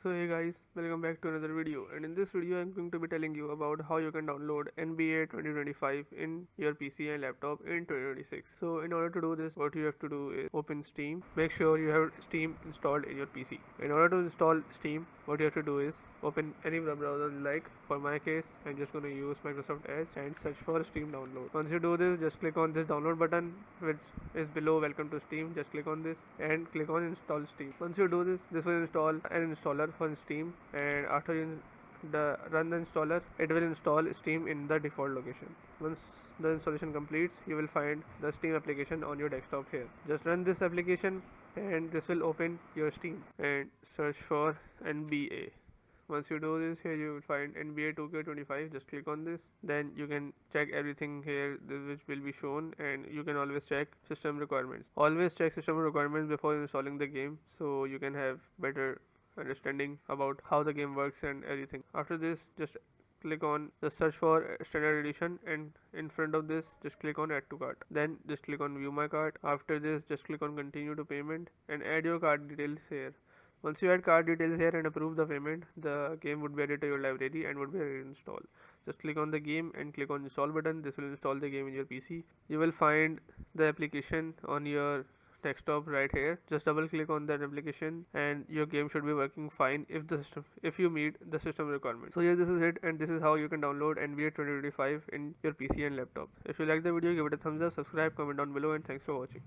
So hey guys, welcome back to another video, and in this video I'm going to be telling you about how you can download NBA 2025 in your PC and laptop in 2026. So in order to do this, what you have to do is open Steam. Make sure you have Steam installed in your PC. In order to install Steam, what you have to do is open any web browser you like. For my case, I'm just going to use Microsoft Edge and search for Steam download. Once you do this, just click on this download button which is below welcome to Steam. Just click on this and click on install Steam. Once you do this, this will install an installer for Steam, and after you run the installer, it will install Steam in the default location. Once the installation completes, you will find the Steam application on your desktop here. Just run this application and this will open your Steam and search for NBA. Once you do this, here you will find NBA 2K25. Just click on this. Then you can check everything here which will be shown, and you can always check system requirements. Always check system requirements before installing the game so you can have better understanding about how the game works and everything. After this, just click on the search for standard edition, and in front of this just click on add to cart. Then just click on view my cart. After this, just click on continue to payment and add your card details here. Once you add card details here and approve the payment, the game would be added to your library and would be ready to install. Just click on the game and click on install button. This will install the game in your PC. You will find the application on your desktop right here. Just double click on that application and your game should be working fine if you meet the system requirements. So yeah, this is it, and this is how you can download NBA 2025 in your PC and laptop. If you like the video, give it a thumbs up, subscribe, comment down below, and thanks for watching.